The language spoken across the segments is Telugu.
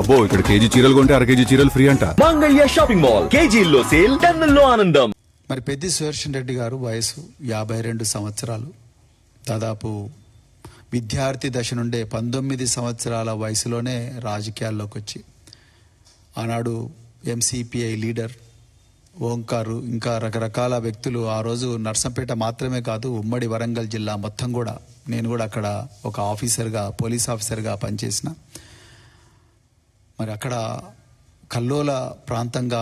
అబ్బో ఇక్కడ కేజీ చీరలు కొంటే అర కేజీ చీరలు ఫ్రీ అంట. మంగళ్య షాపింగ్ మాల్, కేజీల్లో సేల్, టన్నుల్లో ఆనందం. మరి పెద్ది సుదర్శన్ రెడ్డి గారు వయసు 52 సంవత్సరాలు. దాదాపు విద్యార్థి దశ నుండే 19 సంవత్సరాల వయసులోనే రాజకీయాల్లోకి వచ్చి ఆనాడు ఎంసీపీఐ లీడర్ ఓంకారు ఇంకా రకరకాల వ్యక్తులు ఆ రోజు నర్సంపేట మాత్రమే కాదు ఉమ్మడి వరంగల్ జిల్లా మొత్తం కూడా, నేను కూడా అక్కడ ఒక ఆఫీసర్గా పోలీస్ ఆఫీసర్గా పనిచేసిన. మరి అక్కడ కల్లోల ప్రాంతంగా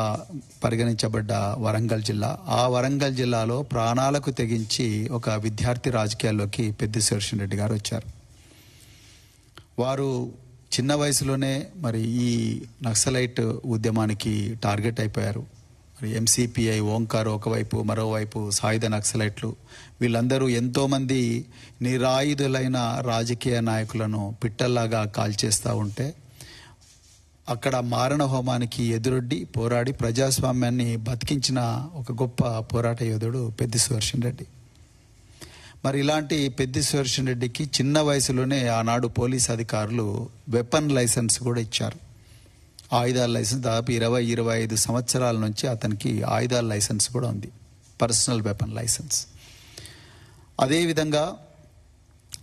పరిగణించబడ్డ వరంగల్ జిల్లా, ఆ వరంగల్ జిల్లాలో ప్రాణాలకు తెగించి ఒక విద్యార్థి రాజకీయాల్లోకి పెద్ది సుదర్శన్ రెడ్డి గారు వచ్చారు. వారు చిన్న వయసులోనే మరి ఈ నక్సలైట్ ఉద్యమానికి టార్గెట్ అయిపోయారు. మరి ఎంసీపీఐ ఓంకార్ ఒకవైపు, మరోవైపు సాయుధ నక్సలైట్లు, వీళ్ళందరూ ఎంతోమంది నిరాయుధులైన రాజకీయ నాయకులను పిట్టల్లాగా కాల్చేస్తూ ఉంటే అక్కడ మారణ హోమానికి ఎదురొడ్డి పోరాడి ప్రజాస్వామ్యాన్ని బతికించిన ఒక గొప్ప పోరాట యోధుడు పెద్ది సుదర్శన్ రెడ్డి. మరి ఇలాంటి పెద్ది సుదర్శన్ రెడ్డికి చిన్న వయసులోనే ఆనాడు పోలీస్ అధికారులు వెపన్ లైసెన్స్ కూడా ఇచ్చారు. ఆయుధాల లైసెన్స్ దాదాపు 20-25 సంవత్సరాల నుంచి అతనికి ఆయుధాల లైసెన్స్ కూడా ఉంది, పర్సనల్ వెపన్ లైసెన్స్. అదేవిధంగా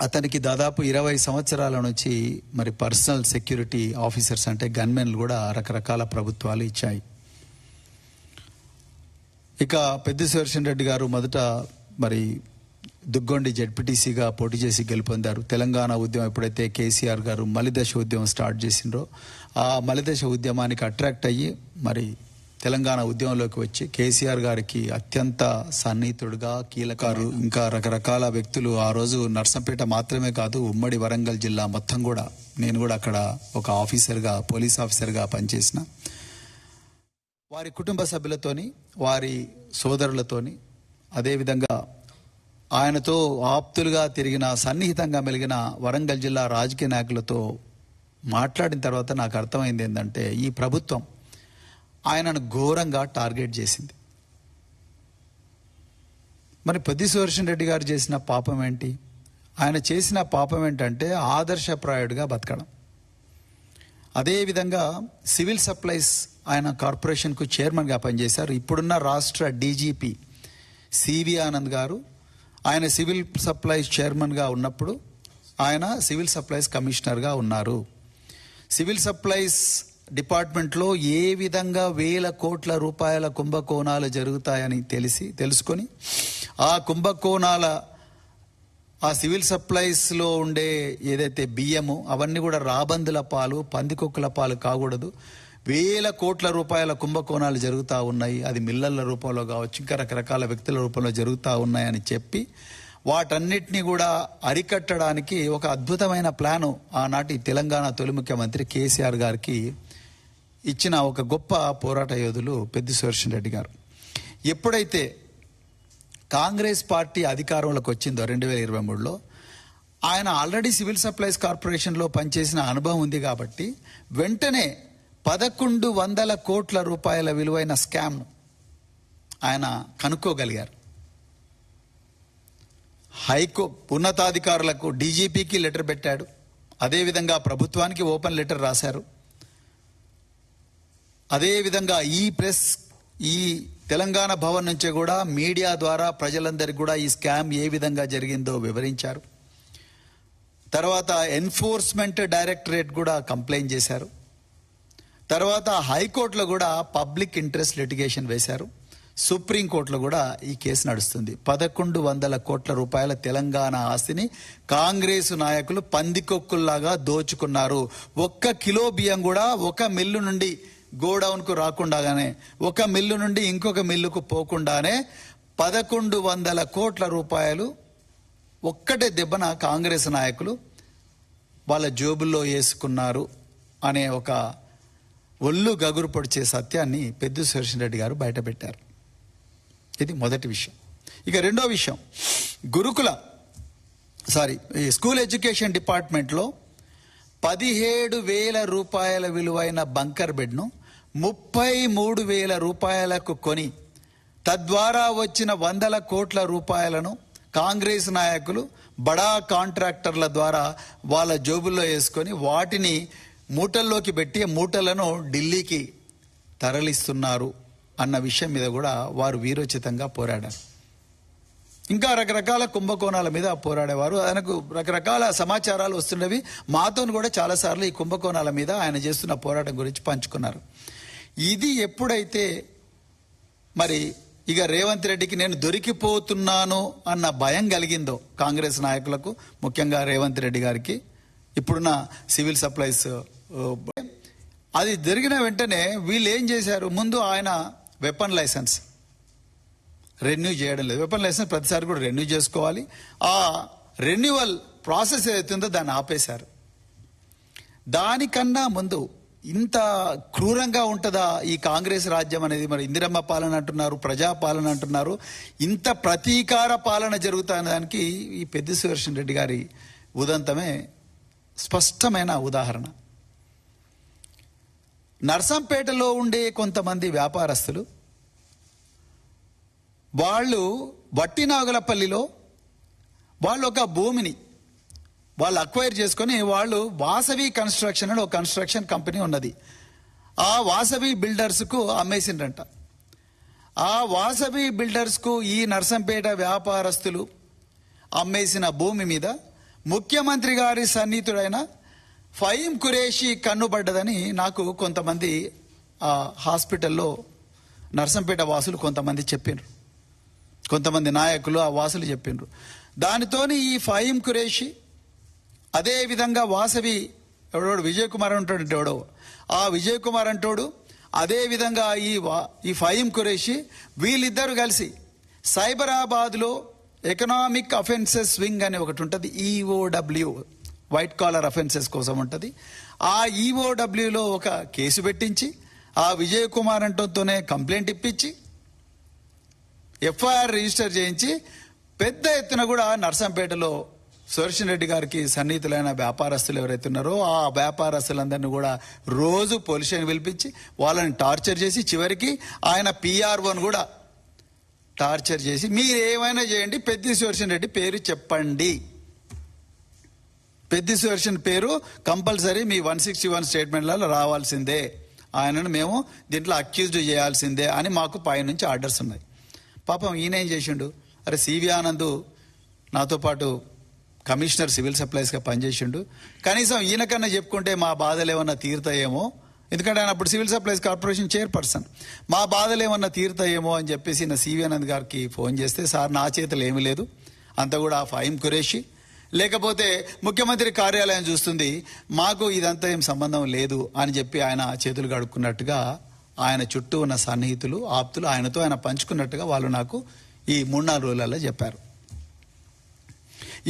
అతనికి దాదాపు 20 సంవత్సరాల నుంచి మరి పర్సనల్ సెక్యూరిటీ ఆఫీసర్స్ అంటే గన్మెన్లు కూడా రకరకాల ప్రభుత్వాలు ఇచ్చాయి. ఇక పెద్ది సుదర్శన్ రెడ్డి గారు మొదట మరి దుగ్గొండి జెడ్పీటీసీగా పోటీ చేసి గెలుపొందారు. తెలంగాణ ఉద్యమం ఎప్పుడైతే కేసీఆర్ గారు మలిదశ ఉద్యమం స్టార్ట్ చేసిండ్రో ఆ మలిదశ ఉద్యమానికి అట్రాక్ట్ అయ్యి మరి తెలంగాణ ఉద్యమంలోకి వచ్చి కేసీఆర్ గారికి అత్యంత సన్నిహితుడుగా కీలకారు ఇంకా రకరకాల వ్యక్తులు ఆ రోజు నర్సంపేట మాత్రమే కాదు ఉమ్మడి వరంగల్ జిల్లా మొత్తం కూడా, నేను కూడా అక్కడ ఒక ఆఫీసర్గా పోలీస్ ఆఫీసర్గా పనిచేసిన. వారి కుటుంబ సభ్యులతోని, వారి సోదరులతోని, అదేవిధంగా ఆయనతో ఆప్తులుగా తిరిగిన, సన్నిహితంగా మెలిగిన వరంగల్ జిల్లా రాజకీయ నాయకులతో మాట్లాడిన తర్వాత నాకు అర్థమైంది ఏంటంటే ఈ ప్రభుత్వం ఆయనను ఘోరంగా టార్గెట్ చేసింది. మరి పెద్ది సుదర్శన్ రెడ్డి గారు చేసిన పాపం ఏంటి? ఆయన చేసిన పాపం ఏంటంటే ఆదర్శప్రాయుడిగా బతకడం. అదేవిధంగా సివిల్ సప్లైస్ ఆయన కార్పొరేషన్కు చైర్మన్గా పనిచేశారు. ఇప్పుడున్న రాష్ట్ర డీజీపీ సివి ఆనంద్ గారు ఆయన సివిల్ సప్లైస్ చైర్మన్గా ఉన్నప్పుడు ఆయన సివిల్ సప్లైస్ కమిషనర్గా ఉన్నారు. సివిల్ సప్లైస్ డిపార్ట్మెంట్లో ఏ విధంగా 1000 కోట్ల రూపాయల కుంభకోణాలు జరుగుతాయని తెలుసుకొని ఆ కుంభకోణాల ఆ సివిల్ సప్లైస్లో ఉండే ఏదైతే బియ్యము అవన్నీ కూడా రాబందుల పాలు, పందికొక్కుల పాలు కాకూడదు. 1000 కోట్ల రూపాయల కుంభకోణాలు జరుగుతూ ఉన్నాయి, అది మిల్లర్ల రూపంలో కావచ్చు, ఇంకా రకరకాల వ్యక్తుల రూపంలో జరుగుతూ ఉన్నాయని చెప్పి వాటన్నిటినీ కూడా అరికట్టడానికి ఒక అద్భుతమైన ప్లాను ఆనాటి తెలంగాణ తొలి ముఖ్యమంత్రి కేసీఆర్ గారికి ఇచ్చిన ఒక గొప్ప పోరాట యోధులు పెద్ది సుదర్శన్ రెడ్డి గారు. ఎప్పుడైతే కాంగ్రెస్ పార్టీ అధికారంలోకి వచ్చిందో 2023లో ఆయన ఆల్రెడీ సివిల్ సప్లైస్ కార్పొరేషన్లో పనిచేసిన అనుభవం ఉంది కాబట్టి వెంటనే 1100 కోట్ల రూపాయల విలువైన స్కామ్ ఆయన కనుక్కోగలిగారు. ఉన్నతాధికారులకు డీజీపీకి లెటర్ పెట్టాడు, అదేవిధంగా ప్రభుత్వానికి ఓపెన్ లెటర్ రాశారు. అదేవిధంగా ఈ తెలంగాణ భవన్ నుంచి కూడా మీడియా ద్వారా ప్రజలందరికీ కూడా ఈ స్కామ్ ఏ విధంగా జరిగిందో వివరించారు. తర్వాత ఎన్ఫోర్స్మెంట్ డైరెక్టరేట్ కూడా కంప్లైంట్ చేశారు. తర్వాత హైకోర్టులో కూడా పబ్లిక్ ఇంట్రెస్ట్ లిటిగేషన్ వేశారు. సుప్రీంకోర్టులో కూడా ఈ కేసు నడుస్తుంది. 1100 కోట్ల రూపాయల తెలంగాణ ఆస్తిని కాంగ్రెస్ నాయకులు పందికొక్కుల్లాగా దోచుకున్నారు. 1 కిలో బియ్యం కూడా ఒక మిల్లు నుండి గోడౌన్కు రాకుండానే, ఒక మిల్లు నుండి ఇంకొక మిల్లుకు పోకుండానే 1100 కోట్ల రూపాయలు ఒక్కటే దెబ్బన కాంగ్రెస్ నాయకులు వాళ్ళ జోబుల్లో వేసుకున్నారు అనే ఒక ఒళ్ళు గగురు పొడిచే సత్యాన్ని పెద్ది సుదర్శన్ రెడ్డి గారు బయటపెట్టారు. ఇది మొదటి విషయం. ఇక రెండో విషయం, స్కూల్ ఎడ్యుకేషన్ డిపార్ట్మెంట్లో 17,000 రూపాయల విలువైన బంకర్ బెడ్ను 33,000 రూపాయలకు కొని తద్వారా వచ్చిన 100 కోట్ల రూపాయలను కాంగ్రెస్ నాయకులు బడా కాంట్రాక్టర్ల ద్వారా వాళ్ళ జోబుల్లో వేసుకొని వాటిని మూటల్లోకి పెట్టి మూటలను ఢిల్లీకి తరలిస్తున్నారు అన్న విషయం మీద కూడా వారు వీరోచితంగా పోరాడారు. ఇంకా రకరకాల కుంభకోణాల మీద పోరాడేవారు. ఆయనకు రకరకాల సమాచారాలు వస్తున్నవి. మాతో కూడా చాలాసార్లు ఈ కుంభకోణాల మీద ఆయన చేస్తున్న పోరాటం గురించి పంచుకున్నారు. ఇది ఎప్పుడైతే మరి ఇక రేవంత్ రెడ్డికి నేను దొరికిపోతున్నాను అన్న భయం కలిగిందో కాంగ్రెస్ నాయకులకు, ముఖ్యంగా రేవంత్ రెడ్డి గారికి, ఇప్పుడున్న సివిల్ సప్లైస్ అది జరిగిన వెంటనే వీళ్ళు ఏం చేశారు, ముందు ఆయన వెపన్ లైసెన్స్ రెన్యూ చేయడం లేదు. వెపన్ లైసెన్స్ ప్రతిసారి కూడా రెన్యూ చేసుకోవాలి. ఆ రెన్యువల్ ప్రాసెస్ ఏదైతుందో దాన్ని ఆపేశారు. దానికన్నా ముందు ఇంత క్రూరంగా ఉంటుందా ఈ కాంగ్రెస్ రాజ్యం అనేది? మరి ఇందిరమ్మ పాలన అంటున్నారు, ప్రజాపాలన అంటున్నారు. ఇంత ప్రతీకార పాలన జరుగుతున్న దానికి ఈ పెద్ది సుదర్శన్ రెడ్డి గారి ఉదంతమే స్పష్టమైన ఉదాహరణ. నర్సంపేటలో ఉండే కొంతమంది వ్యాపారస్తులు వాళ్ళు వట్టినాగులపల్లిలో వాళ్ళు ఒక భూమిని వాళ్ళు అక్వైర్ చేసుకొని వాళ్ళు వాసవి కన్స్ట్రక్షన్ అని ఒక కన్స్ట్రక్షన్ కంపెనీ ఉన్నది. ఆ వాసవి బిల్డర్స్కు అమ్మేసిండ్రంట. ఆ వాసవి బిల్డర్స్కు ఈ నర్సంపేట వ్యాపారస్తులు అమ్మేసిన భూమి మీద ముఖ్యమంత్రి గారి సన్నిహితుడైన ఫహీం ఖురేషీ కన్నుబడ్డదని నాకు కొంతమంది ఆ హాస్పిటల్లో నర్సంపేట వాసులు కొంతమంది చెప్పిండ్రు. కొంతమంది నాయకులు ఆ వాసులు చెప్పిండ్రు. దానితోని ఈ ఫహీం ఖురేషీ, అదే విధంగా వాసవి ఎవడోడు విజయ్ కుమార్ అంటాడు, ఎవడో ఆ విజయ్ కుమార్ అంటాడు, అదే విధంగా ఈ ఫహీం ఖురేషీ వీళ్ళిద్దరూ కలిసి సైబరాబాద్లో ఎకనామిక్ అఫెన్సెస్ వింగ్ అని ఒకటి ఉంటుంది. ఈఓడబ్ల్యూ, వైట్ కాలర్ అఫెన్సెస్ కోసం ఉంటుంది. ఆ ఈఓడబ్ల్యూలో ఒక కేసు పెట్టించి ఆ విజయ్ కుమార్ అంటతోనే కంప్లైంట్ ఇప్పించి ఎఫ్ఐఆర్ రిజిస్టర్ చేయించి పెద్ద ఎత్తున కూడా నర్సంపేటలో సుదర్శన్ రెడ్డి గారికి సన్నిహితులైన వ్యాపారస్తులు ఎవరైతే ఉన్నారో ఆ వ్యాపారస్తులందరినీ కూడా రోజు పోలీస్ స్టేషన్ పిలిపించి వాళ్ళని టార్చర్ చేసి చివరికి ఆయన పిఆర్ఓని కూడా టార్చర్ చేసి మీరు ఏమైనా చేయండి, పెద్ది సుదర్శన్ రెడ్డి పేరు చెప్పండి, పెద్ది సుదర్శన్ పేరు కంపల్సరీ మీ 161 స్టేట్మెంట్లలో రావాల్సిందే, ఆయనను మేము దీంట్లో అక్యూజ్డ్ చేయాల్సిందే అని మాకు పైనుంచి ఆర్డర్స్ ఉన్నాయి. పాపం ఈయన ఏం చేసిండు, అరే సివి ఆనంద్ నాతో పాటు కమిషనర్ సివిల్ సప్లైస్గా పనిచేసిండు, కనీసం ఈయనకన్నా చెప్పుకుంటే మా బాధలు ఏమన్నా తీరుతాయేమో, ఎందుకంటే ఆయన అప్పుడు సివిల్ సప్లైస్ కార్పొరేషన్ చైర్పర్సన్, మా బాధలు ఏమన్నా తీరుతాయేమో అని చెప్పేసి నా సివి ఆనంద్ గారికి ఫోన్ చేస్తే, సార్ నా చేతులు ఏమీ లేదు, అంతా కూడా ఫహీం ఖురేషీ లేకపోతే ముఖ్యమంత్రి కార్యాలయం చూస్తుంది, మాకు ఇదంతా ఏం సంబంధం లేదు అని చెప్పి ఆయన చేతులు కడుక్కున్నట్టుగా ఆయన చుట్టూ ఉన్న సన్నిహితులు ఆప్తులు ఆయనతో ఆయన పంచుకున్నట్టుగా వాళ్ళు నాకు ఈ 3-4 రోజులలో చెప్పారు.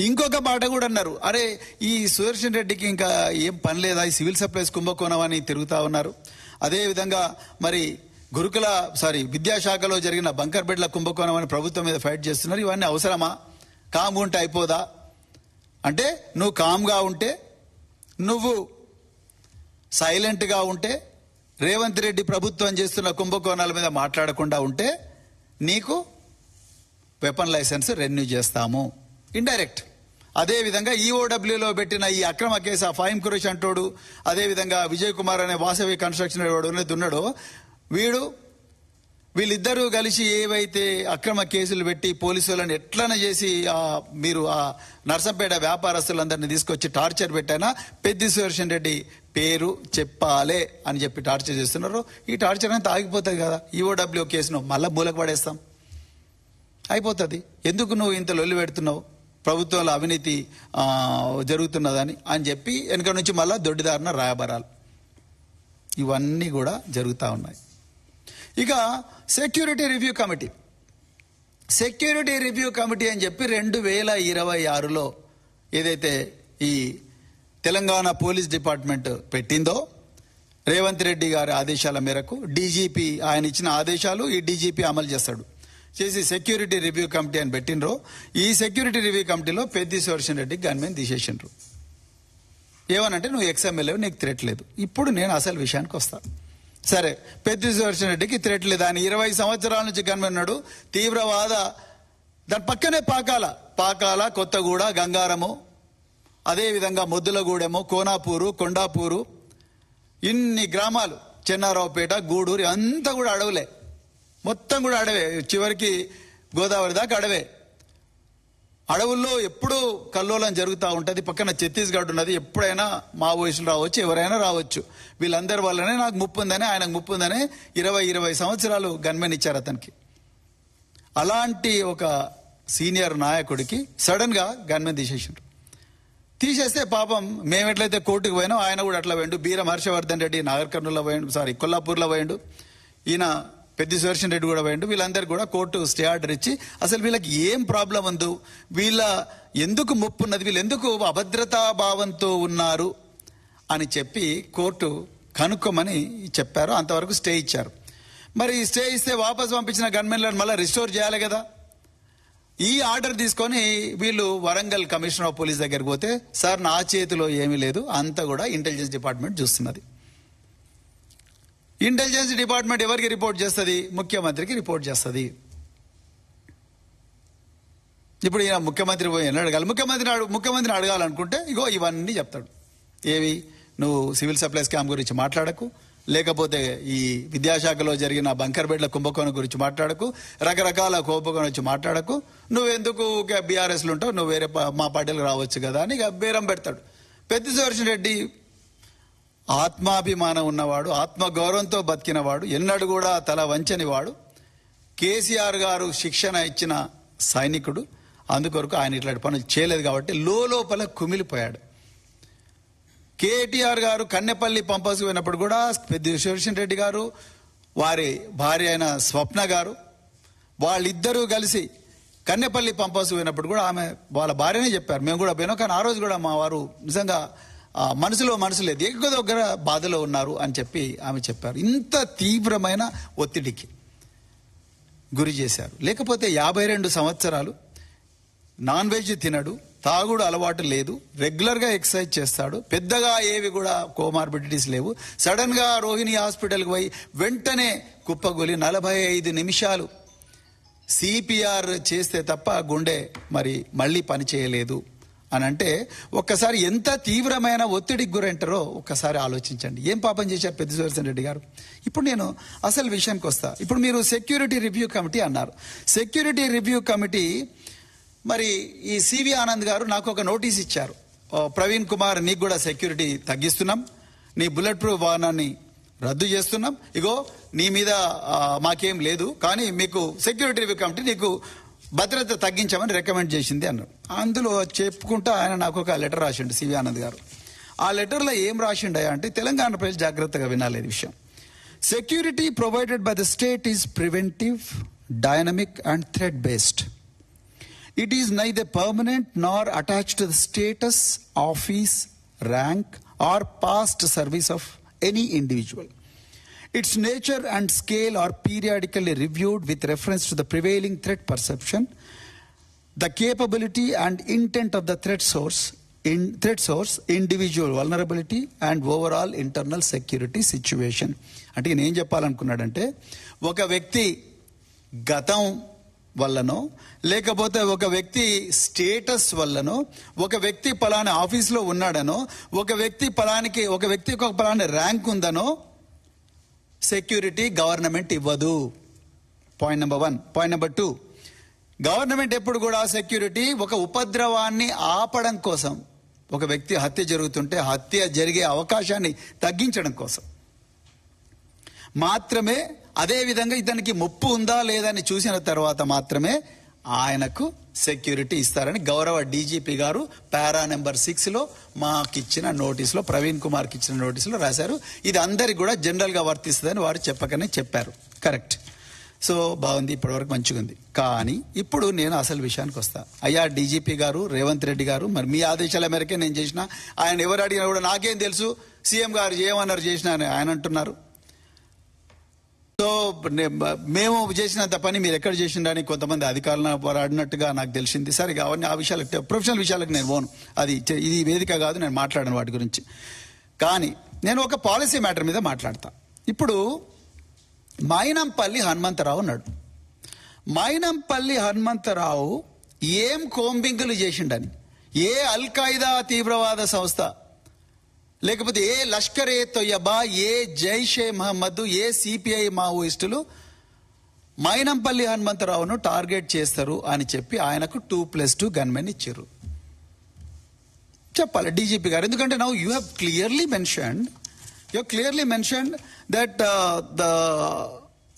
ఇంకొక మాట కూడా అన్నారు, అరే ఈ సుదర్శన్ రెడ్డికి ఇంకా ఏం పని లేదా, ఈ సివిల్ సప్లైస్ కుంభకోణం అని తిరుగుతూ ఉన్నారు. అదేవిధంగా మరి విద్యాశాఖలో జరిగిన బంకర్బెడ్ల కుంభకోణం అని ప్రభుత్వం మీద ఫైట్ చేస్తున్నారు. ఇవన్నీ అవసరమా? కామ్ ఉంటే అయిపోదా? అంటే నువ్వు కామ్గా ఉంటే, నువ్వు సైలెంట్గా ఉంటే, రేవంత్ రెడ్డి ప్రభుత్వం చేస్తున్న కుంభకోణాల మీద మాట్లాడకుండా ఉంటే నీకు వెపన్ లైసెన్స్ రెన్యూ చేస్తాము ఇండైరెక్ట్. అదేవిధంగా ఈఓడబ్ల్యూలో పెట్టిన ఈ అక్రమ కేసు ఆ ఫహీం ఖురేషీ అంటోడు, అదేవిధంగా విజయ్ కుమార్ అనే వాసవి కన్స్ట్రక్షన్ ఉన్నాడో వీళ్ళిద్దరూ కలిసి ఏవైతే అక్రమ కేసులు పెట్టి పోలీసులను ఎట్లన చేసి మీరు ఆ నర్సంపేట వ్యాపారస్తులందరినీ తీసుకొచ్చి టార్చర్ పెట్టానా, పెద్ది సుదర్శన్ రెడ్డి పేరు చెప్పాలే అని చెప్పి టార్చర్ చేస్తున్నారు. ఈ టార్చర్ అంతా ఆగిపోతుంది కదా, ఈఓడబ్ల్యూ కేసును మళ్ళా మూలకు పడేస్తాం, అయిపోతుంది. ఎందుకు నువ్వు ఇంత లొల్లి పెడుతున్నావు, ప్రభుత్వంలో అవినీతి జరుగుతున్నదని అని చెప్పి వెనక నుంచి మళ్ళా దొడ్డిదారిన రాయబారాలు ఇవన్నీ కూడా జరుగుతూ ఉన్నాయి. ఇక సెక్యూరిటీ రివ్యూ కమిటీ అని చెప్పి 2026లో ఏదైతే ఈ తెలంగాణ పోలీస్ డిపార్ట్మెంట్ పెట్టిందో, రేవంత్ రెడ్డి గారి ఆదేశాల మేరకు డీజీపీ ఆయన ఇచ్చిన ఆదేశాలు ఈ డీజీపీ అమలు చేసి సెక్యూరిటీ రివ్యూ కమిటీ అని పెట్టినరో, ఈ సెక్యూరిటీ రివ్యూ కమిటీలో పెద్ది సుదర్శన్ రెడ్డి గన్మెన్ తీసేసిండ్రు. ఏమనంటే నువ్వు ఎక్స్ఎమ్మెల్యే, నీకు థ్రెట్ లేదు. ఇప్పుడు నేను అసలు విషయానికి వస్తాను. సరే, పెద్ది సుదర్శన్ రెడ్డికి థ్రెట్ లేదు, ఆయన 20 సంవత్సరాల నుంచి గన్మెన్ ఉన్నాడు, తీవ్రవాద, దాని పక్కనే పాకాల కొత్తగూడ, గంగారము, అదేవిధంగా మొద్దులగూడెము, కోనాపూరు, కొండాపూరు, ఇన్ని గ్రామాలు, చెన్నారావుపేట, గూడూరు అంతా కూడా అడవులే, మొత్తం కూడా అడవే, చివరికి గోదావరి దాకా అడవే. అడవుల్లో ఎప్పుడూ కల్లోలం జరుగుతూ ఉంటుంది. పక్కన ఛత్తీస్గఢ్ ఉన్నది, ఎప్పుడైనా మావోయిస్టులు రావచ్చు, ఎవరైనా రావచ్చు. వీళ్ళందరి వల్లనే నాకు ముప్పు ఉందని, ఆయనకు ముప్పు ఉందని 20 సంవత్సరాలు గన్మెన్ ఇచ్చారు అతనికి. అలాంటి ఒక సీనియర్ నాయకుడికి సడన్ గా గన్మెన్ తీసేస్తే పాపం మేము ఎట్లయితే కోర్టుకు పోయినాం ఆయన కూడా అట్లా పోయిండు. బీరం హర్షవర్ధన్ రెడ్డి నాగర్ కర్నూలులో పోయిండు, కొల్లాపూర్లో పోయిండు. ఈయన పెద్ది సుదర్శన్ రెడ్డి కూడా పోయిండు. వీళ్ళందరికీ కూడా కోర్టు స్టే ఆర్డర్ ఇచ్చి అసలు వీళ్ళకి ఏం ప్రాబ్లం ఉందో, వీళ్ళ ఎందుకు ముప్పు ఉన్నది, వీళ్ళు ఎందుకు అభద్రతా భావంతో ఉన్నారు అని చెప్పి కోర్టు కనుక్కోమని చెప్పారు. అంతవరకు స్టే ఇచ్చారు. మరి స్టే ఇస్తే వాపస్ పంపించిన గన్మెన్లను మళ్ళీ రిస్టోర్ చేయాలి కదా. ఈ ఆర్డర్ తీసుకొని వీళ్ళు వరంగల్ కమిషనర్ ఆఫ్ పోలీస్ దగ్గరికి పోతే, సార్ నా చేతిలో ఏమీ లేదు, అంతా కూడా ఇంటెలిజెన్స్ డిపార్ట్మెంట్ చూస్తున్నది. ఇంటెలిజెన్స్ డిపార్ట్మెంట్ ఎవరికి రిపోర్ట్ చేస్తుంది? ముఖ్యమంత్రికి రిపోర్ట్ చేస్తుంది. ఇప్పుడు ఈయన ముఖ్యమంత్రి పోయి అడగాలి. ముఖ్యమంత్రిని అడగాలనుకుంటే ఇగో ఇవన్నీ చెప్తాడు. ఏవి, నువ్వు సివిల్ సప్లై స్కామ్ గురించి మాట్లాడకు, లేకపోతే ఈ విద్యాశాఖలో జరిగిన బంకర్బెడ్ల కుంభకోణం గురించి మాట్లాడకు, రకరకాల కుంభకోణం వచ్చి మాట్లాడకు, నువ్వెందుకు బీఆర్ఎస్లు ఉంటావు, నువ్వు వేరే మా పార్టీలకు రావచ్చు కదా అని బేరం పెడతాడు. పెద్ది సుదర్శన్ రెడ్డి ఆత్మాభిమానం ఉన్నవాడు, ఆత్మగౌరవంతో బతికినవాడు, ఎన్నడూ కూడా తల వంచని వాడు, కేసీఆర్ గారు శిక్షణ ఇచ్చిన సైనికుడు. అందుకొరకు ఆయన ఇట్లాంటి పనులు చేయలేదు కాబట్టి లోపల కుమిలిపోయాడు. కేటీఆర్ గారు కన్నెపల్లి పంపస్కి పోయినప్పుడు కూడా పెద్ది సుదర్శన్ రెడ్డి గారు, వారి భార్య అయిన స్వప్న గారు, వాళ్ళిద్దరూ కలిసి కన్నెపల్లి పంపస్కి పోయినప్పుడు కూడా ఆమె వాళ్ళ భార్యనే చెప్పారు, మేము కూడా పోయినాం, కానీ ఆ రోజు కూడా మా వారు నిజంగా మనసులో మనసు లేదు, ఎక్కువ దగ్గర బాధలో ఉన్నారు అని చెప్పి ఆమె చెప్పారు. ఇంత తీవ్రమైన ఒత్తిడికి గురి చేశారు. లేకపోతే 52 సంవత్సరాలు నాన్ వెజ్ తినడు, తాగుడు అలవాటు లేదు, రెగ్యులర్గా ఎక్సర్సైజ్ చేస్తాడు, పెద్దగా ఏవి కూడా కోమార్బిడిటీస్ లేవు. సడన్ గా రోహిణి హాస్పిటల్కి పోయి వెంటనే కుప్పగొలి 45 నిమిషాలు సిపిఆర్ చేస్తే తప్ప గుండె మరి మళ్ళీ పని చేయలేదు అని అంటే ఒక్కసారి ఎంత తీవ్రమైన ఒత్తిడికి గురంటారో ఒక్కసారి ఆలోచించండి. ఏం పాపం చేశారు పెద్ది సుదర్శన్ రెడ్డి గారు? ఇప్పుడు నేను అసలు విషయానికి వస్తా. ఇప్పుడు మీరు సెక్యూరిటీ రివ్యూ కమిటీ అన్నారు. సెక్యూరిటీ రివ్యూ కమిటీ మరి ఈ సివి ఆనంద్ గారు నాకు ఒక నోటీస్ ఇచ్చారు, ప్రవీణ్ కుమార్ నీకు కూడా సెక్యూరిటీ తగ్గిస్తున్నాం, నీ బుల్లెట్ ప్రూఫ్ వాహనాన్ని రద్దు చేస్తున్నాం, ఇగో నీ మీద మాకేం లేదు, కానీ మీకు సెక్యూరిటీ రివ్యూ కమిటీ నీకు భద్రత తగ్గించామని రికమెండ్ చేసింది అన్నారు. అందులో చెప్పుకుంటా ఆయన నాకు ఒక లెటర్ రాసిండు సివి ఆనంద్ గారు. ఆ లెటర్లో ఏం రాసిండయా అంటే, తెలంగాణ ప్రజలు జాగ్రత్తగా వినాలి ఈ విషయం. Security provided by the state is preventive, dynamic and threat based. It is neither permanent nor attached to the status, office, rank or past service of any individual. Its nature and scale are periodically reviewed with reference to the prevailing threat perception, the capability and intent of the threat source, individual vulnerability and overall internal security situation. అంటే నేను ఏం చెప్పాలనుకున్నాడంటే, ఒక వ్యక్తి గతం వల్లనో, లేకపోతే ఒక వ్యక్తి స్టేటస్ వల్లనో, ఒక వ్యక్తి పలానా ఆఫీస్లో ఉన్నాడనో, ఒక వ్యక్తికి ఒక పలానా ర్యాంక్ ఉందనో సెక్యూరిటీ గవర్నమెంట్ ఇవ్వదు. Point number 1. Point number 2, government ఎప్పుడు కూడా సెక్యూరిటీ ఒక ఉపద్రవాన్ని ఆపడం కోసం, ఒక వ్యక్తి హత్య జరుగుతుంటే హత్య జరిగే అవకాశాన్ని తగ్గించడం కోసం మాత్రమే, అదేవిధంగా ఇతనికి ముప్పు ఉందా లేదా అని చూసిన తర్వాత మాత్రమే ఆయనకు సెక్యూరిటీ ఇస్తారని గౌరవ డీజీపీ గారు పారా నెంబర్ 6లో మాకిచ్చిన నోటీసులో, ప్రవీణ్ కుమార్కి ఇచ్చిన నోటీసులో రాశారు. ఇది అందరికి కూడా జనరల్గా వర్తిస్తుందని వారు చెప్పకనే చెప్పారు. కరెక్ట్. సో బాగుంది, ఇప్పటివరకు మంచిగా ఉంది. కానీ ఇప్పుడు నేను అసలు విషయానికి వస్తా. అయ్యా డీజీపీ గారు, రేవంత్ రెడ్డి గారు, మరి మీ ఆదేశాల మేరకే నేను చేసిన, ఆయన ఎవరు అడిగినా కూడా నాకేం తెలుసు, సీఎం గారు ఏమన్నారు చేసిన అని ఆయన అంటున్నారు. సో మేము చేసినంత పని మీరు ఎక్కడ చేసిండని కొంతమంది అధికారులను పోరాడినట్టుగా నాకు తెలిసింది. సరే అవన్నీ ఆ విషయాలకు, ప్రొఫెషనల్ విషయాలకు నేను పోను, ఇది వేదిక కాదు, నేను మాట్లాడను వాటి గురించి. కానీ నేను ఒక పాలసీ మ్యాటర్ మీద మాట్లాడతా. ఇప్పుడు మైనంపల్లి హనుమంతరావు ఉన్నాడు. మైనంపల్లి హనుమంతరావు ఏం కోంబింగులు చేసిండని, ఏ అల్ ఖైదా తీవ్రవాద సంస్థ లేకపోతే ఏ లష్కర్ ఏ తొయ్యబా, ఏ జైషే మహమ్మద్, ఏ సిపిఐ మావోయిస్టులు మైనంపల్లి హనుమంతరావును టార్గెట్ చేస్తారు అని చెప్పి ఆయనకు 2+2 గన్మెన్ ఇచ్చారు. చెప్పాలి డీజీపీ గారు. ఎందుకంటే now you have clearly mentioned that the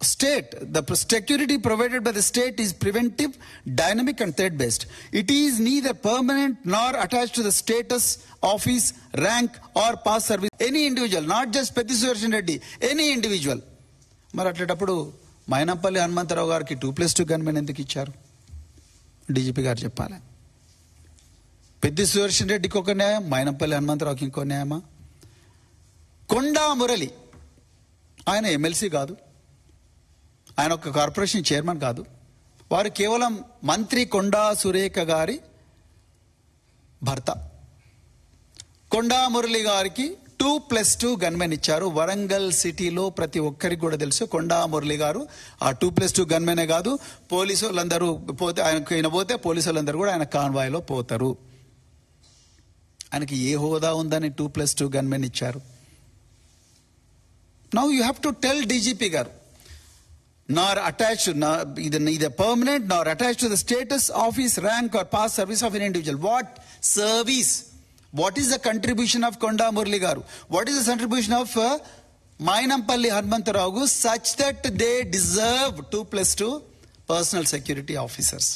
state, the security provided by the state is preventive, dynamic and threat based. It is neither permanent nor attached to the status, office, rank or past service any individual, not just Petti Sudarshan Reddy, any individual. మరి అట్లాంటప్పుడు మైనంపల్లి హనుమంతరావు గారికి 2+2 గన్మెన్ ఎందుకు ఇచ్చారు? డీజీపీ గారు చెప్పాలి. పెద్ది సుదర్శన్ రెడ్డికి ఒక న్యాయం, మైనంపల్లి హనుమంతరావుకి ఇంకో న్యాయమా? కొండా మురళి ఆయన ఎమ్మెల్సీ కాదు, ఆయన ఒక కార్పొరేషన్ చైర్మన్ కాదు, వారు కేవలం మంత్రి కొండా సురేఖ గారి భర్త. కొండా మురళి గారికి 2+2 గన్మెన్ ఇచ్చారు. వరంగల్ సిటీలో ప్రతి ఒక్కరికి కూడా తెలుసు కొండా మురళి గారు ఆ 2+2 గన్మెనే కాదు, పోలీసు వాళ్ళందరూ పోతే ఆయన పోతే పోలీసు వాళ్ళందరూ కూడా ఆయన కాన్వాయ్లో పోతారు. ఆయనకి ఏ హోదా ఉందని 2+2 గన్మెన్ ఇచ్చారు? Now you have to tell DGP గారు, nor attached, neither permanent nor attached to the status, office, rank or past service of an individual. What service? What is the contribution of Konda Murli Garu? What is the contribution of Mainampalli Hanumantarao such that they deserve 2+2 personal security officers?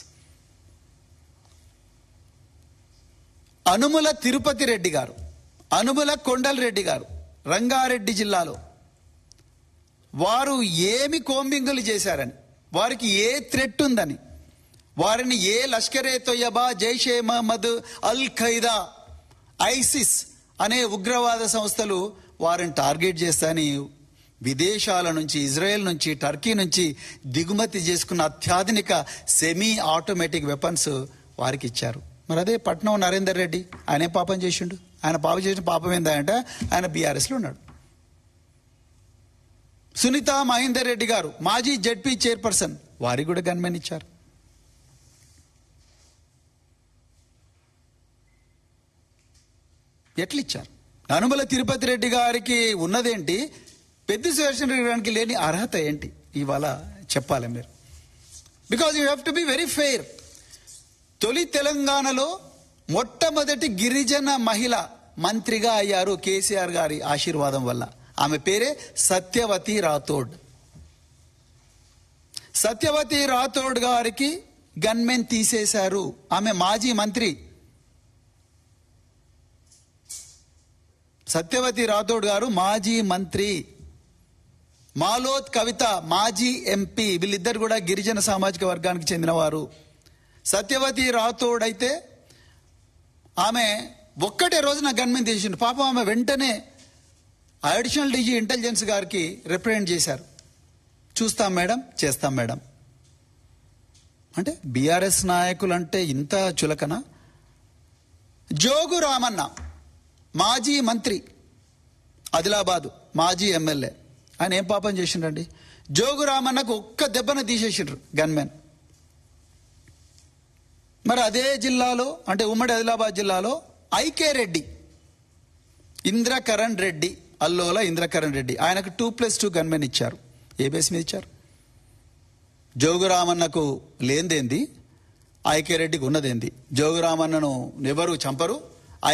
Anumula Tirupati Reddy గారు, అనుముల కొండల రెడ్డి గారు రంగారెడ్డి జిల్లాలో వారు ఏమి కోంబింగులు చేశారని, వారికి ఏ థ్రెట్ ఉందని, వారిని ఏ లష్కర్ ఏ తొయ్యబా, జైషే మహమ్మద్, అల్ ఖైదా, ఐసిస్ అనే ఉగ్రవాద సంస్థలు వారిని టార్గెట్ చేస్తాని విదేశాల నుంచి, ఇజ్రాయెల్ నుంచి, టర్కీ నుంచి దిగుమతి చేసుకున్న అత్యాధునిక సెమీ ఆటోమేటిక్ వెపన్స్ వారికి ఇచ్చారు. మరి అదే పట్నం నరేందర్ రెడ్డి ఆయన ఏం పాపం చేసిండు? ఆయన పాపం చేసిన పాపం ఏందంటే ఆయన బీఆర్ఎస్లో ఉన్నాడు. సునీత మహేందర్ రెడ్డి గారు మాజీ జెడ్పీ చైర్పర్సన్, వారికి కూడా గన్మెన్ ఇచ్చారు. ఎట్లిచ్చారు? అనుమల తిరుపతి రెడ్డి గారికి ఉన్నదేంటి, పెద్ది సుదర్శన్ రెడ్డి గారికి లేని అర్హత ఏంటి? ఇవాళ చెప్పాలి మీరు. Because you have to be very fair. తొలి తెలంగాణలో మొట్టమొదటి గిరిజన మహిళ మంత్రిగా అయ్యారు కేసీఆర్ గారి ఆశీర్వాదం వల్ల. ఆమె పేరే సత్యవతి రాథోడ్. సత్యవతి రాథోడ్ గారికి గన్మెన్ తీసేశారు. ఆమె మాజీ మంత్రి. సత్యవతి రాథోడ్ గారు మాజీ మంత్రి. మాలోత్ కవిత మాజీ ఎంపీ. వీళ్ళిద్దరు కూడా గిరిజన సామాజిక వర్గానికి చెందినవారు. సత్యవతి రాథోడ్ అయితే ఆమె ఒక్కటే రోజున గన్మెన్ తీసిండు. పాపం ఆమె వెంటనే అడిషనల్ డీజీ ఇంటెలిజెన్స్ గారికి రిప్రజెంట్ చేశారు. చూస్తాం మేడం, చేస్తాం మేడం అంటే బీఆర్ఎస్ నాయకులు అంటే ఇంత చులకన. జోగు రామన్న మాజీ మంత్రి, ఆదిలాబాదు మాజీ ఎమ్మెల్యే, ఆయన ఏం పాపం చేసిండ్రండి? జోగు రామన్నకు ఒక్క దెబ్బన తీసేసిండ్రు గన్మెన్. మరి అదే జిల్లాలో అంటే ఉమ్మడి ఆదిలాబాద్ జిల్లాలో ఐకే రెడ్డి, ఇంద్రకరణ్ రెడ్డి, అల్లోల ఇంద్రకరణ్ రెడ్డి, ఆయనకు 2+2 గన్మెన్ ఇచ్చారు. ఏ బేస్ మీద ఇచ్చారు? జోగురామన్నకు లేనిదేంది, ఐకే రెడ్డికి ఉన్నదేంది? జోగురామన్నను ఎవరు చంపరు,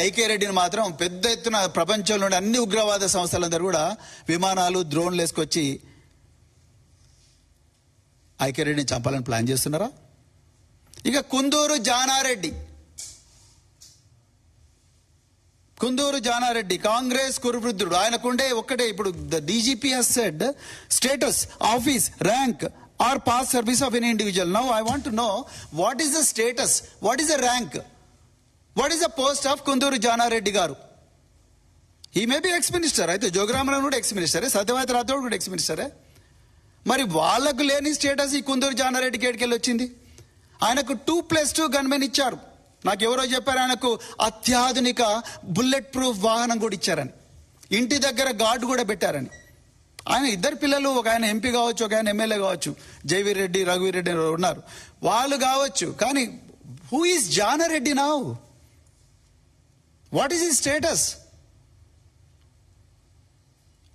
ఐకే రెడ్డిని మాత్రం పెద్ద ఎత్తున ప్రపంచంలోని అన్ని ఉగ్రవాద సంస్థలందరూ కూడా విమానాలు, డ్రోన్లు వేసుకొచ్చి ఐకే రెడ్డిని చంపాలని ప్లాన్ చేస్తున్నారా? ఇక కుందూరు జానారెడ్డి, కుందూరు జానారెడ్డి కాంగ్రెస్ కురువృద్ధుడు. ఆయనకుండే ఒక్కటే, ఇప్పుడు the DGP has said status, office, rank or post service of any individual. Now I want to know what is the status, what is the rank, what is the post of Kunduru Janareddy garu? ఈ మే బి ఎక్స్ మినిస్టర్. అయితే జోగురామన్ కూడా ఎక్స్ మినిస్టరే, సత్యవతి రాథోడ్ కూడా ఎక్స్ మినిస్టరే. మరి వాళ్లకు లేని స్టేటస్ ఈ కుందూరు జానారెడ్డికి ఎక్కడికెళ్ళి వచ్చింది? ఆయనకు 2+2 గన్మెన్ ఇచ్చారు. నాకు ఎవరో చెప్పారు ఆయనకు అత్యాధునిక బుల్లెట్ ప్రూఫ్ వాహనం కూడా ఇచ్చారని, ఇంటి దగ్గర గార్డు కూడా పెట్టారని. ఆయన ఇద్దరు పిల్లలు, ఒక ఆయన ఎంపీ కావచ్చు, ఒక ఆయన ఎమ్మెల్యే కావచ్చు, జైవీర్ రెడ్డి, రఘువీర్ రెడ్డి ఉన్నారు, వాళ్ళు కావచ్చు. కానీ who is Janareddy now? What is his status?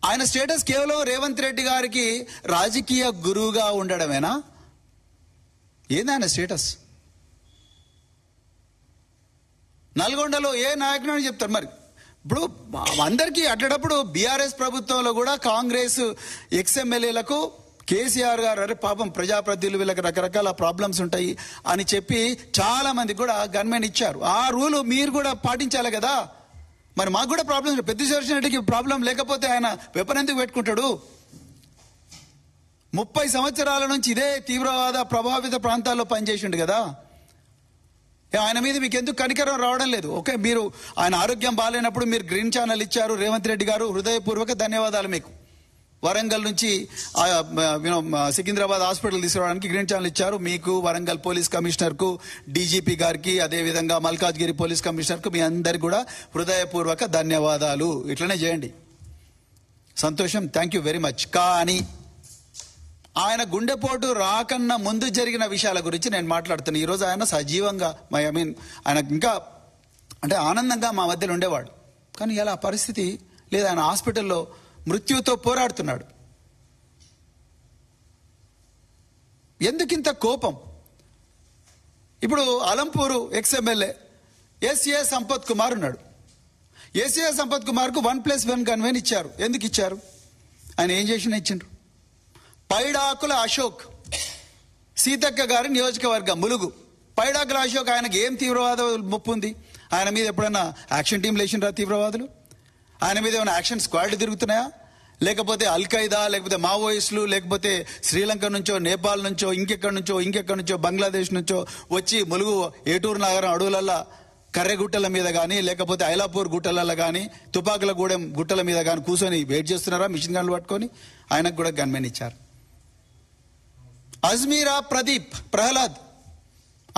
ఆయన స్టేటస్ కేవలం రేవంత్ రెడ్డి గారికి రాజకీయ గురువుగా ఉండడమేనా? ఏంది ఆయన స్టేటస్? నల్గొండలో ఏ నాయకుడు అని చెప్తారు మరి. ఇప్పుడు అందరికీ అట్లటప్పుడు బీఆర్ఎస్ ప్రభుత్వంలో కూడా కాంగ్రెస్ ఎక్స్ఎమ్మెల్యేలకు కేసీఆర్ గారు అరే పాపం ప్రజాప్రతినిధులు వీళ్ళకి రకరకాల ప్రాబ్లమ్స్ ఉంటాయి అని చెప్పి చాలా మంది కూడా గన్మెన్ ఇచ్చారు. ఆ రూల్ మీరు కూడా పాటించాలి కదా. మరి మాకు కూడా ప్రాబ్లమ్, పెద్ద రెడ్డికి ప్రాబ్లం లేకపోతే ఆయన వెపన్ ఎందుకు పెట్టుకుంటాడు? 30 సంవత్సరాల నుంచి ఇదే తీవ్రవాద ప్రభావిత ప్రాంతాల్లో పనిచేసిండు కదా. ఆయన మీద మీకు ఎందుకు కనికరం రావడం లేదు? ఓకే, మీరు ఆయన ఆరోగ్యం బాగాలేనప్పుడు మీరు గ్రీన్ ఛానల్ ఇచ్చారు. రేవంత్ రెడ్డి గారు హృదయపూర్వక ధన్యవాదాలు మీకు. వరంగల్ నుంచి సికింద్రాబాద్ హాస్పిటల్ తీసుకురావడానికి గ్రీన్ ఛానల్ ఇచ్చారు. మీకు, వరంగల్ పోలీస్ కమిషనర్కు, డీజీపీ గారికి, అదేవిధంగా మల్కాజ్గిరి పోలీస్ కమిషనర్కు మీ అందరికి కూడా హృదయపూర్వక ధన్యవాదాలు. ఇట్లనే చేయండి, సంతోషం, థ్యాంక్ యూ వెరీ మచ్. కానీ ఆయన గుండెపోటు రాకన్నా ముందు జరిగిన విషయాల గురించి నేను మాట్లాడుతున్నాను. ఈరోజు ఆయన సజీవంగా ఆయన ఇంకా అంటే ఆనందంగా మా మధ్యలో ఉండేవాడు. కానీ ఇలా పరిస్థితి లేదు. ఆయన హాస్పిటల్లో మృత్యుతో పోరాడుతున్నాడు. ఎందుకింత కోపం? ఇప్పుడు అలంపూరు ఎక్స్ఎమ్మెల్యే ఎస్ఏ సంపత్ కుమార్ ఉన్నాడు. ఎస్ఏ సంపత్ కుమార్కు 1+1 గన్మెన్ ఇచ్చారు. ఎందుకు ఇచ్చారు? ఆయన ఏం చేసినా ఇచ్చిండ్రు. పైడాకుల అశోక్, సీతక్క గారి నియోజకవర్గం ములుగు. పైడాకుల అశోక్ ఆయనకి ఏం తీవ్రవాద ముప్పు ఉంది? ఆయన మీద ఎప్పుడైనా యాక్షన్ టీం లేచిండ్రా తీవ్రవాదులు? ఆయన మీద ఏమైనా యాక్షన్ స్క్వాడ్లు తిరుగుతున్నాయా? లేకపోతే అల్ఖైదా, లేకపోతే మావోయిస్టులు, లేకపోతే శ్రీలంక నుంచో, నేపాల్ నుంచో, ఇంకెక్కడి నుంచో బంగ్లాదేశ్ నుంచో వచ్చి ములుగు ఏటూరు నగరం అడవులల్లా కర్రెగుట్టల మీద కానీ, లేకపోతే ఐలాపూర్ గుట్టలలో కానీ, తుపాకులగూడెం గుట్టల మీద కానీ కూర్చొని వెయిట్ చేస్తున్నారా మిషన్ గన్లు పట్టుకొని? ఆయనకు కూడా గన్మెన్ ఇచ్చారు. అజ్మీరా ప్రదీప్ ప్రహ్లాద్,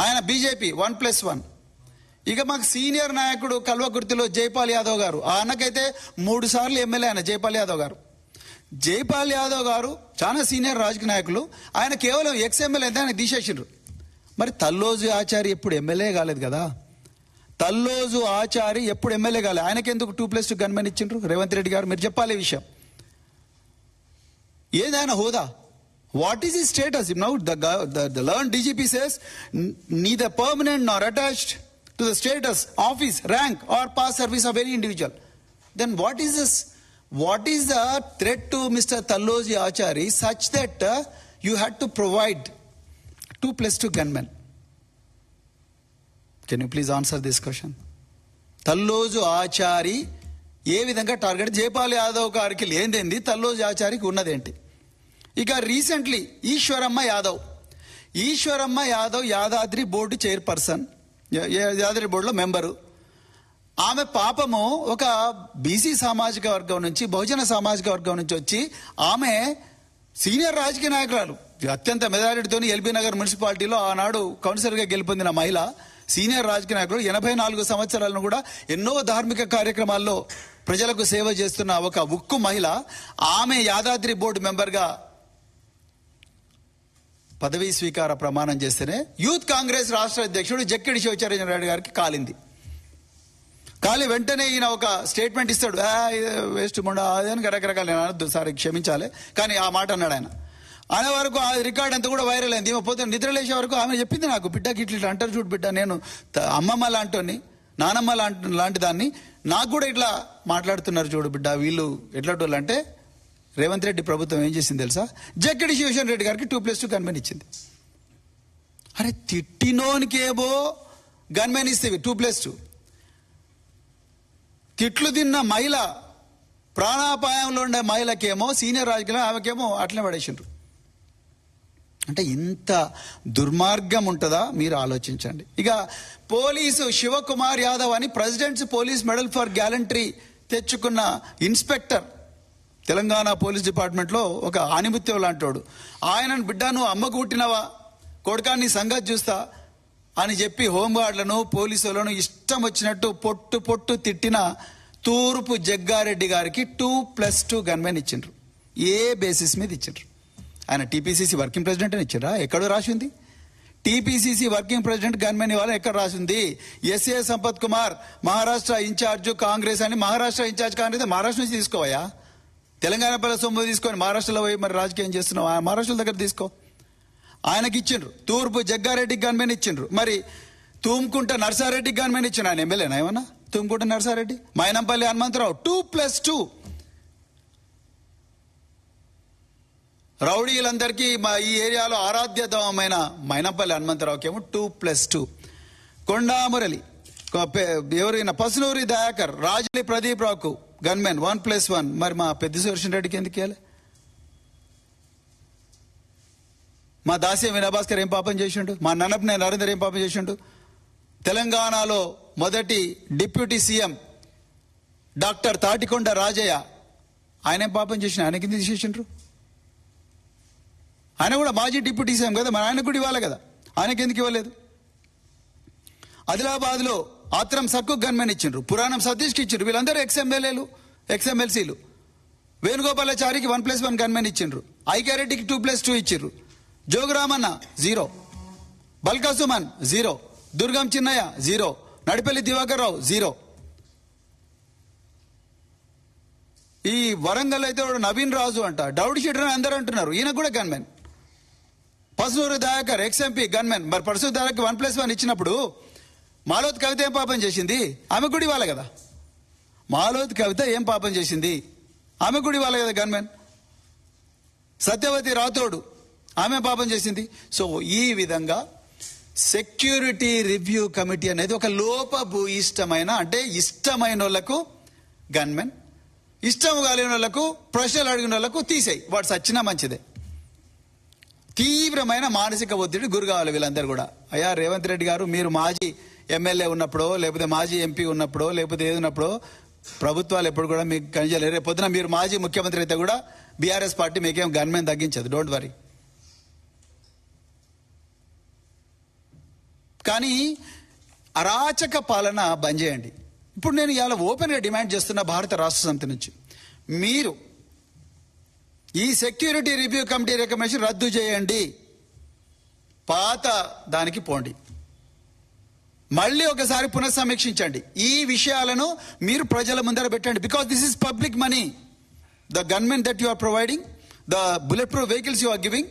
ఆయన బీజేపీ 1+1. ఇక మాకు సీనియర్ నాయకుడు కల్వకుర్తిలో జైపాల్ యాదవ్ గారు, ఆ అన్నకైతే 3 సార్లు ఎమ్మెల్యే ఆయన జైపాల్ యాదవ్ గారు. జైపాల్ యాదవ్ గారు చాలా సీనియర్ రాజకీయ నాయకులు. ఆయన కేవలం ఎక్స్ఎమ్మెల్యే అయితే ఆయన తీసేసిండ్రు. మరి తల్లోజు ఆచారి ఎప్పుడు ఎమ్మెల్యే కాలేదు కదా. తల్లోజు ఆచారి ఎప్పుడు ఎమ్మెల్యే కాలేదు. ఆయనకెందుకు 2+2 గన్మెన్ ఇచ్చిండ్రు? రేవంత్ రెడ్డి గారు మీరు చెప్పాలి ఈ విషయం. ఏదైనా హోదా? What is his status? Now the learned DGP says neither permanent nor attached to the status, office, rank or past service of any individual. Then what is this? What is the threat to Mr. Talloji Achari such that you had to provide 2+2 gunmen? Can you please answer this question? Talloji Achari ఏ విధంగా టార్గెట్? జైపాల్ యాదవ్ గారికి లేనిదేంది, తల్లోజు ఆచారికి ఉన్నదేంటి? ఇక recently Eshwaramma Yadav Yadadri board chairperson, Yadadri బోర్డులో మెంబరు. ఆమె పాపము ఒక బీసీ సామాజిక వర్గం నుంచి, బహుజన సామాజిక వర్గం నుంచి వచ్చి ఆమె సీనియర్ రాజకీయ నాయకురాలు, అత్యంత మెజారిటీతో ఎల్బీ నగర్ మున్సిపాలిటీలో ఆనాడు కౌన్సిలర్గా గెలుపొందిన మహిళ, సీనియర్ రాజకీయ నాయకుడు, 84 సంవత్సరాలను కూడా ఎన్నో ధార్మిక కార్యక్రమాల్లో ప్రజలకు సేవ చేస్తున్న ఒక ఉక్కు మహిళ. ఆమె యాదాద్రి బోర్డు మెంబర్గా పదవీ స్వీకార ప్రమాణం చేస్తేనే యూత్ కాంగ్రెస్ రాష్ట్ర అధ్యక్షుడు జక్కిడి శివచరణ్ గారికి కాలింది. కాలి వెంటనే ఈయన ఒక స్టేట్మెంట్ ఇస్తాడు, వేస్ట్ ముండా అదని రకరకాల, నేను అనొద్దు సార్ క్షమించాలి, కానీ ఆ మాట అన్నాడు ఆయన. అనే వరకు ఆ రికార్డ్ అంతా కూడా వైరల్ అయింది. పోతే నిద్రలేసే వరకు ఆమె చెప్పింది, నాకు బిడ్డకి ఇట్లా అంటారు చూడు బిడ్డ, నేను అమ్మమ్మ లాంటి నానమ్మ లాంటి దాన్ని, నాకు కూడా ఇట్లా మాట్లాడుతున్నారు చూడు బిడ్డ, వీళ్ళు ఎట్లాంటి అంటే రేవంత్ రెడ్డి ప్రభుత్వం ఏం చేసింది తెలుసా? జక్కిడి శివశరణ్ రెడ్డి గారికి 2+2 గన్మెన్ ఇచ్చింది. అరే తిట్టినోనికేమో గన్మెన్ ఇస్తేవి 2+2, తిట్లు తిన్న మహిళ, ప్రాణాపాయంలో ఉండే మహిళకేమో, సీనియర్ రాజకీయ ఆమెకేమో అట్లనే పడేసిండ్రు. అంటే ఇంత దుర్మార్గం ఉంటుందా? మీరు ఆలోచించండి. ఇక పోలీసు శివకుమార్ యాదవ్ అని presidents police medal for gallantry తెచ్చుకున్న ఇన్స్పెక్టర్, తెలంగాణ పోలీస్ డిపార్ట్మెంట్లో ఒక ఆనిముత్యం లాంటోడు. ఆయనను బిడ్డ నువ్వు అమ్మకు పుట్టినవా, కొడుకాన్ని సంగతి చూస్తా అని చెప్పి హోంగార్డులను, పోలీసులను ఇష్టం వచ్చినట్టు పొట్టు తిట్టిన తూర్పు జగ్గారెడ్డి గారికి 2+2 గన్మెన్ ఇచ్చిండ్రు. ఏ బేసిస్ మీద ఇచ్చిండ్రు? ఆయన టీపీసీసీ వర్కింగ్ ప్రెసిడెంట్ అని ఇచ్చిండ్రా? ఎక్కడో రాసింది టీపీసీసీ వర్కింగ్ ప్రెసిడెంట్ గన్మెన్ ఇవ్వాలి, ఎక్కడ రాసింది? ఎస్ఏ సంపత్ కుమార్ మహారాష్ట్ర ఇన్ఛార్జ్ కాంగ్రెస్ అని, మహారాష్ట్ర ఇన్ఛార్జ్ కాంగ్రెస్ మహారాష్ట్ర నుంచి తీసుకోవయా? తెలంగాణ ప్రజల సొమ్ము తీసుకొని మహారాష్ట్రలో పోయి మరి రాజకీయం చేస్తున్నావు, ఆ మహారాష్ట్ర దగ్గర తీసుకో. ఆయనకి ఇచ్చిండ్రు. తూర్పు జగ్గారెడ్డికి గన్మెన్ ఇచ్చిండ్రు. మరి తుమ్కుంట నర్సారెడ్డికి గన్మెన్ ఇచ్చిండు. ఆయన ఎమ్మెల్యేనా ఏమన్నా? తుమ్కుంట నర్సారెడ్డి. మైనంపల్లి హనుమంతరావు 2+2. రౌడీలందరికీ మా ఈ ఏరియాలో ఆరాధ్యతమైన మైనంపల్లి హనుమంతరావుకి ఏమో 2+2. కొండామురళి ఎవరైనా పసునూరి దయాకర్, రాజులి ప్రదీప్ రావుకు గన్మెన్ 1+1. మరి మా పెద్ద సుదర్శన్ రెడ్డికి ఎందుకు ఇవ్వాలి? మా దాస్యం వినయభాస్కర్ ఏం పాపం చేసిండు? మా నన్నపనే నరేందర్ ఏం పాపం చేసిండు? తెలంగాణలో మొదటి deputy CM doctor Thatikonda Rajaiah ఆయన ఏం పాపం చేసిన? ఆయన కింద తీసేసిండ్రు. ఆయన కూడా మాజీ డిప్యూటీ సీఎం కదా, మరి ఆయన కూడా ఇవ్వాలి కదా, ఆయనకి ఎందుకు ఇవ్వలేదు? ఆదిలాబాద్లో ఆత్రం సక్కు గన్మెన్ ఇచ్చిండ్రు. పురాణం సతీష్కి ఇచ్చిండ్రు. వీళ్ళందరూ ఎక్స్ఎమ్మెల్యేలు, ఎక్స్ఎమ్మెల్సీలు. వేణుగోపాలాచారికి 1+1 గన్మెన్ ఇచ్చిండ్రు. ఐక్యారెడ్డికి 2+2 ఇచ్చిండ్రు. జోగురామన్న 0, బల్కా సుమన్ 0, దుర్గం చిన్నయ్య 0, నడిపల్లి దివాకర్ రావు 0. ఈ వరంగల్ అయితే నవీన్ రాజు అంట, డౌడ్ షీటర్ అని అందరూ అంటున్నారు, ఈయన కూడా gunmen. Pasunuru Dayakar ex-MP gunmen. మరి పరశు దానికి 1+1 ఇచ్చినప్పుడు మాలోత్ కవిత ఏం పాపం చేసింది? ఆమె కూడా ఇవ్వాలి కదా. మాలోత్ కవిత ఏం పాపం చేసింది? ఆమె కూడా ఇవ్వాలి కదా గన్మెన్. సత్యవతి రాథోడు ఆమె పాపం చేసింది. సో ఈ విధంగా సెక్యూరిటీ రివ్యూ కమిటీ అనేది ఒక లోపభూయిష్టమైన, అంటే ఇష్టమైన వాళ్ళకు గన్మెన్, ఇష్టం కలిగిన వాళ్ళకు, ప్రశ్నలు అడిగిన వాళ్ళకు తీసేయి, వాడు సచ్చినా మంచిదే. తీవ్రమైన మానసిక ఒత్తిడి గురి కావాలి వీళ్ళందరూ కూడా. అయ్యా రేవంత్ రెడ్డి గారు, మీరు మాజీ ఎమ్మెల్యే ఉన్నప్పుడో లేకపోతే మాజీ ఎంపీ ఉన్నప్పుడో లేకపోతే ఏది ఉన్నప్పుడో ప్రభుత్వాలు ఎప్పుడు కూడా మీకు కనిపించలేదు. రేపు పొద్దున మీరు మాజీ ముఖ్యమంత్రి అయితే కూడా బీఆర్ఎస్ పార్టీ మీకేం గన్మెన్ తగ్గించదు, డోంట్ వరీ. కానీ అరాచక పాలన బంద్ చేయండి. ఇప్పుడు నేను ఇవాళ ఓపెన్గా డిమాండ్ చేస్తున్న భారత రాష్ట్ర సమితి నుంచి, మీరు ఈ సెక్యూరిటీ రివ్యూ కమిటీ రికమెండేషన్ రద్దు చేయండి, పాత దానికి పోండి, మళ్ళీ ఒకసారి పునఃసమీక్షించండి. ఈ విషయాలను మీరు ప్రజల ముందర పెట్టండి. Because this is public money. The gunmen that you are providing, the bulletproof vehicles you are giving,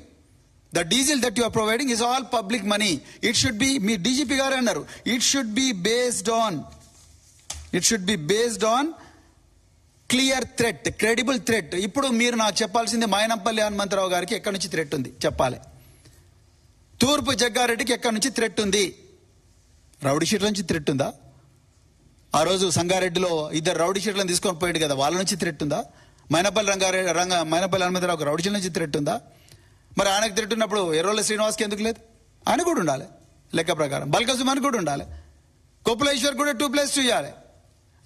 the diesel that you are providing is all public money. It should be, me DGP గారు అన్నారు, it should be based on clear threat, credible threat. ఇప్పుడు మీరు నాకు చెప్పాల్సింది మైనంపల్లి హనుమంతరావు గారికి ఎక్కడి నుంచి థ్రెట్ ఉంది చెప్పాలి. తూర్పు జగ్గారెడ్డికి ఎక్కడి నుంచి థ్రెట్ ఉంది? రౌడీ షీట్ల నుంచి థ్రెట్ ఉందా? ఆ రోజు సంగారెడ్డిలో 2 రౌడీ షీట్లను తీసుకొని పోయాడు కదా, వాళ్ళ నుంచి థ్రెట్ ఉందా? మైనంపల్లి హనుమంతరావుకి రౌడీ షీట్ల నుంచి థ్రెట్ ఉందా? మరి ఆయనకు తిట్టున్నప్పుడు ఎర్రోళ్ళ శ్రీనివాస్కి ఎందుకు లేదు? ఆయన కూడా ఉండాలి లెక్క ప్రకారం. బల్కా సుమన్ కూడా ఉండాలి. కొప్పులేశ్వర్ కూడా 2+2 ఇవ్వాలి.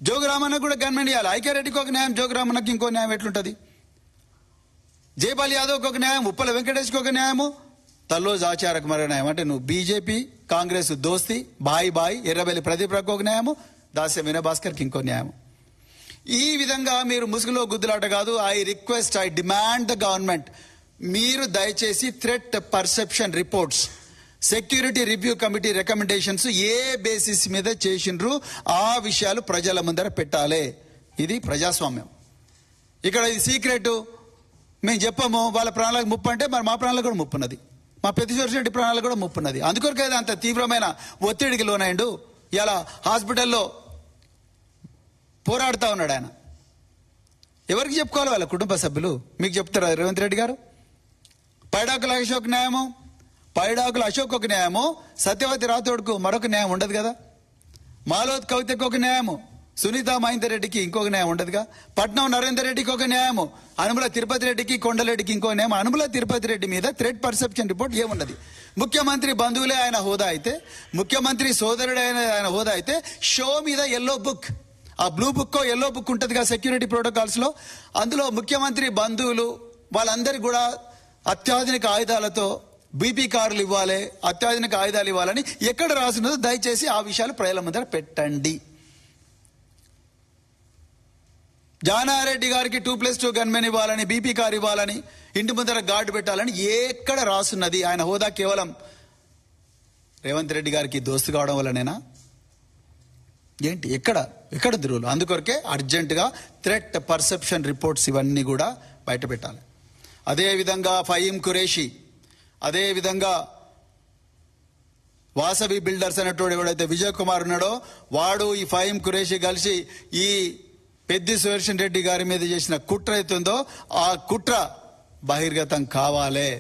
జోగురామన్నకు కూడా గన్మెన్ ఇవ్వాలి. ఐక్యారెడ్డికి ఒక న్యాయం, జోగురామన్నకి ఇంకో న్యాయం ఎట్లుంటుంది? జైపాల్ యాదవ్కి ఒక న్యాయం, ఉప్పల వెంకటేష్కి ఒక న్యాయము, తల్లోజ్ ఆచారకు మరో న్యాయం. అంటే నువ్వు బీజేపీ కాంగ్రెస్ దోస్తి బాయ్, ఎర్రబెల్లి ప్రదీప్ రావుకి ఒక న్యాయము, దాస్యం వినయభాస్కర్కి ఇంకో న్యాయం. ఈ విధంగా మీరు ముసుగులో గుద్దులాట కాదు. ఐ డిమాండ్ ద గవర్నమెంట్, మీరు దయచేసి threat perception reports, security review committee recommendations ఏ బేసిస్ మీద చేసిండ్రు ఆ విషయాలు ప్రజల ముందర పెట్టాలి. ఇది ప్రజాస్వామ్యం. ఇక్కడ ఇది సీక్రెట్, మేము చెప్పము, వాళ్ళ ప్రాణాలకు ముప్పు అంటే మరి మా ప్రాణాలకు కూడా ముప్పు ఉన్నది, మా పెద్ద రెడ్డి ప్రాణాలకు కూడా ముప్పు ఉన్నది. అందుకొరకైతే అంత తీవ్రమైన ఒత్తిడికి లోనైండు. ఇలా హాస్పిటల్లో పోరాడుతూ ఉన్నాడు ఆయన. ఎవరికి చెప్పుకోవాలి? వాళ్ళ కుటుంబ సభ్యులు. మీకు చెప్తారా రేవంత్ రెడ్డి గారు? పైడాకుల అశోక్ న్యాయము, పైడాకుల అశోక్ ఒక న్యాయము, సత్యవతి రాథోడ్కు మరొక న్యాయం ఉండదు కదా, మాలోత్ కవితకు ఒక న్యాయము, సునీత మహేందర్ రెడ్డికి ఇంకొక న్యాయం ఉండదుగా, పట్నం నరేందర్ రెడ్డికి ఒక న్యాయము, అనుముల తిరుపతి రెడ్డికి కొండలరెడ్డికి ఇంకో న్యాయం. అనుముల తిరుపతి రెడ్డి మీద థ్రెట్ పర్సెప్షన్ రిపోర్ట్ ఏమున్నది? ముఖ్యమంత్రి బంధువులే ఆయన హోదా అయితే, ముఖ్యమంత్రి సోదరుడు ఆయన హోదా అయితే, షో మీద ఎల్లో బుక్, ఆ బ్లూ బుక్ ఎల్లో బుక్ ఉంటుందిగా సెక్యూరిటీ ప్రోటోకాల్స్ లో, అందులో ముఖ్యమంత్రి బంధువులు వాళ్ళందరికీ కూడా అత్యాధునిక ఆయుధాలతో బీపీ కార్లు ఇవ్వాలి, అత్యాధునిక ఆయుధాలు ఇవ్వాలని ఎక్కడ రాసినదో దయచేసి ఆ విషయాలు ప్రజల ముందర పెట్టండి. జానారెడ్డి గారికి 2+2 గన్మెన్ ఇవ్వాలని, బీపీ కార్ ఇవ్వాలని, ఇంటి ముందర గార్డు పెట్టాలని ఎక్కడ రాసున్నది? ఆయన హోదా కేవలం రేవంత్ రెడ్డి గారికి దోస్తు కావడం వల్లనేనా? ఏంటి ఎక్కడ దిరువులు? అందుకొరకే అర్జెంటుగా థ్రెట్ పర్సెప్షన్ రిపోర్ట్స్ ఇవన్నీ కూడా బయట పెట్టాలి. అదేవిధంగా ఫహీం ఖురేషి, అదేవిధంగా వాసవి బిల్డర్స్ అనేటువంటి ఎవడైతే విజయ్ కుమార్ ఉన్నాడో వాడు ఈ ఫహీం ఖురేషి కలిసి ఈ పెద్ది సుదర్శన్ రెడ్డి గారి మీద చేసిన కుట్ర అవుతుందో ఆ కుట్ర బహిర్గతం కావాలి.